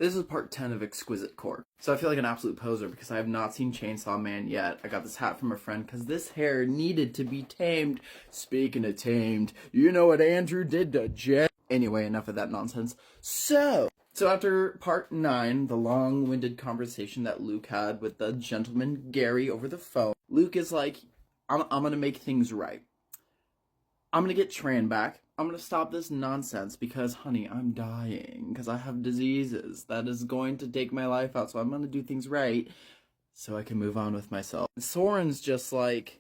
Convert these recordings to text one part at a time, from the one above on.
This is part 10 of Exquisite Corpse. So I feel like an absolute poser because I have not seen Chainsaw Man yet. I got this hat from a friend because this hair needed to be tamed. Speaking of tamed, you know what Andrew did to Jen? Anyway, enough of that nonsense. So after part 9, the long-winded conversation that Luke had with the gentleman Gary over the phone, Luke is like, I'm gonna make things right. I'm gonna get Tran back. I'm gonna stop this nonsense because, honey, I'm dying because I have diseases that is going to take my life out. So I'm gonna do things right so I can move on with myself. Soren's just like,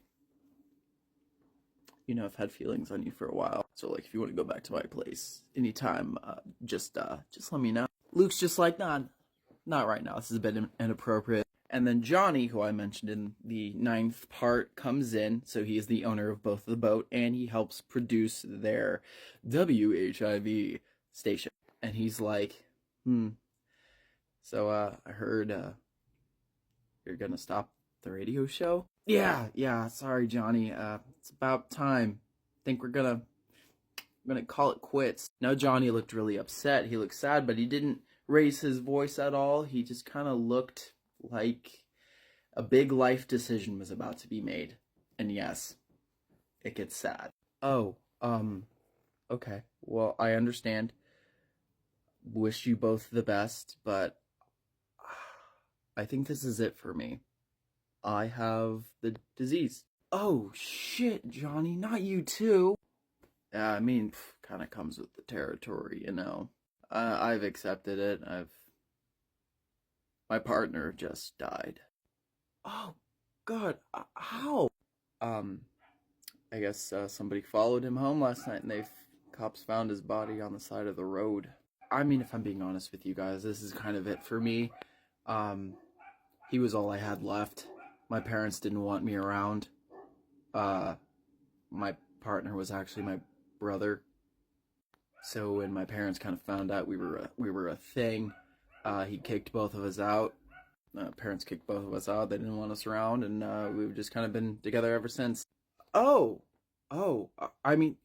you know, I've had feelings on you for a while. So like, if you want to go back to my place anytime, just let me know. Luke's just like, nah, not right now. This is a bit inappropriate. And then Johnny, who I mentioned in the 9th part, comes in. So he is the owner of both the boat, and he helps produce their WHIV station. And he's like, so I heard you're gonna stop the radio show? Yeah, sorry, Johnny. It's about time. Think I'm gonna call it quits. Now Johnny looked really upset. He looked sad, but he didn't raise his voice at all. He just kind of looked like a big life decision was about to be made. And yes, it gets sad. Oh, okay. Well, I understand. Wish you both the best, but I think this is it for me. I have the disease. Oh, shit, Johnny, not you too. Yeah, I mean, kind of comes with the territory, you know. I've accepted it. My partner just died. Oh, God, how? I guess somebody followed him home last night and cops found his body on the side of the road. I mean, if I'm being honest with you guys, this is kind of it for me. He was all I had left. My parents didn't want me around. My partner was actually my brother. So when my parents kind of found out we were a thing, he kicked both of us out. Parents kicked both of us out. They didn't want us around, and we've just kind of been together ever since. Oh, I mean,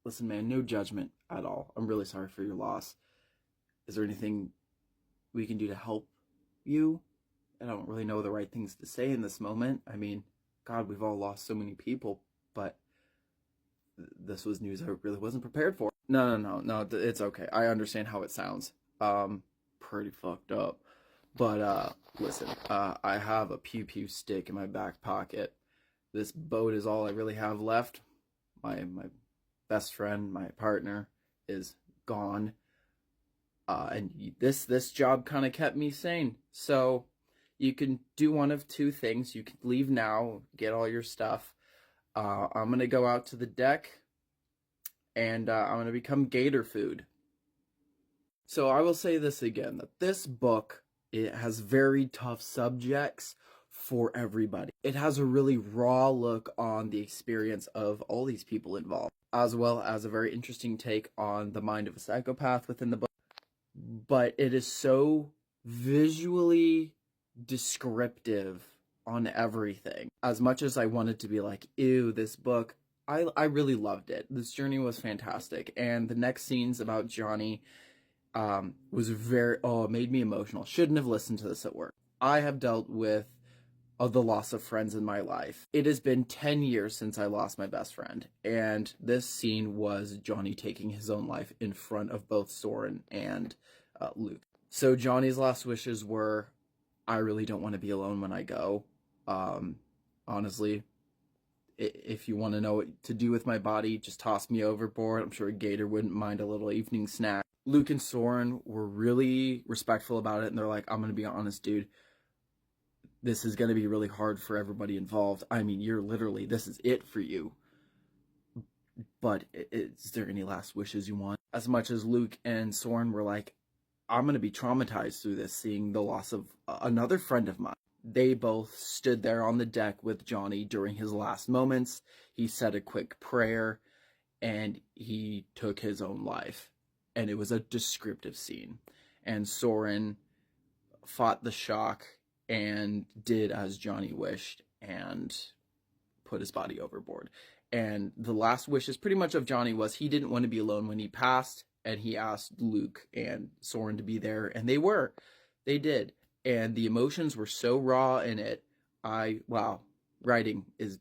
listen, man, no judgment at all. I'm really sorry for your loss. Is there anything we can do to help you? I don't really know the right things to say in this moment. I mean, God, we've all lost so many people, but this was news I really wasn't prepared for. No, it's okay. I understand how it sounds. Pretty fucked up. But, listen, I have a pew-pew stick in my back pocket. This boat is all I really have left. My best friend, my partner, is gone. And this job kind of kept me sane. So you can do one of two things. You can leave now, get all your stuff. I'm going to go out to the deck, and I'm going to become gator food. So I will say this again, that this book, it has very tough subjects for everybody. It has a really raw look on the experience of all these people involved, as well as a very interesting take on the mind of a psychopath within the book. But it is so visually descriptive on everything. As much as I wanted to be like, ew, this book, I really loved it. This journey was fantastic. And the next scenes about Johnny was it made me emotional. Shouldn't have listened to this at work. I have dealt with the loss of friends in my life. It has been 10 years since I lost my best friend. And this scene was Johnny taking his own life in front of both Soren and Luke. So Johnny's last wishes were, I really don't want to be alone when I go. Honestly, if you want to know what to do with my body, just toss me overboard. I'm sure a gator wouldn't mind a little evening snack. Luke and Soren were really respectful about it, and they're like, I'm going to be honest, dude. This is going to be really hard for everybody involved. I mean, this is it for you. But is there any last wishes you want? As much as Luke and Soren were like, I'm going to be traumatized through this, seeing the loss of another friend of mine. They both stood there on the deck with Johnny during his last moments. He said a quick prayer, and he took his own life. And it was a descriptive scene. And Soren fought the shock and did as Johnny wished and put his body overboard. And the last wishes pretty much of Johnny was he didn't want to be alone when he passed, and he asked Luke and Soren to be there, and they did, and the emotions were so raw in it. Wow, writing is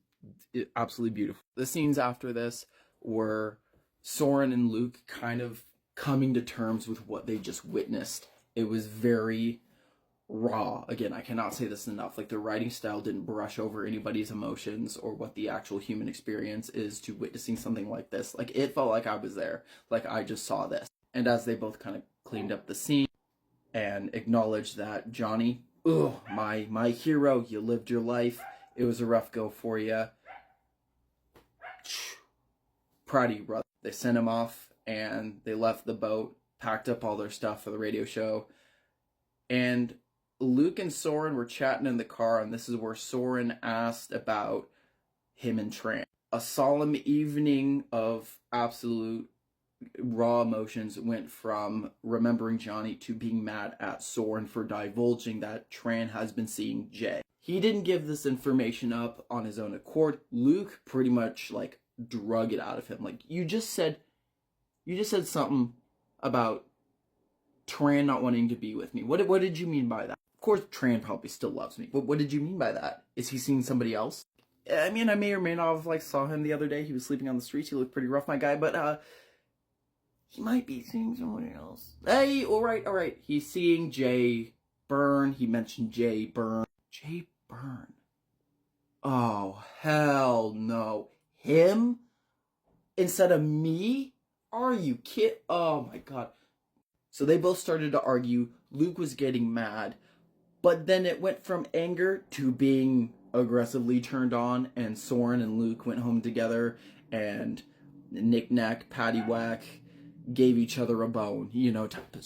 absolutely beautiful. The scenes after this were Soren and Luke kind of coming to terms with what they just witnessed. It was very raw. Again, I cannot say this enough. Like, the writing style didn't brush over anybody's emotions or what the actual human experience is to witnessing something like this. Like, it felt like I was there. Like, I just saw this. And as they both kind of cleaned up the scene and acknowledged that, Johnny, oh, my hero, you lived your life. It was a rough go for you. Proud of you, brother. They sent him off and they left the boat, packed up all their stuff for the radio show. And Luke and Soren were chatting in the car, and this is where Soren asked about him and Tran. A solemn evening of absolute raw emotions went from remembering Johnny to being mad at Soren for divulging that Tran has been seeing Jay. He didn't give this information up on his own accord. Luke pretty much, like, drug it out of him. Like, you just said something about Tran not wanting to be with me. What did you mean by that? Of course, Tran probably still loves me. What did you mean by that? Is he seeing somebody else? I mean, I may or may not have, like, saw him the other day. He was sleeping on the streets. He looked pretty rough, my guy. But, he might be seeing someone else. Hey, all right. He's seeing Jay Byrne. He mentioned Jay Byrne. Jay Byrne. Oh, hell no. Him? Instead of me? Are you kidding? Oh, my God. So they both started to argue. Luke was getting mad. But then it went from anger to being aggressively turned on. And Soren and Luke went home together. And knick-knack, paddywhack, gave each other a bone. You know, type of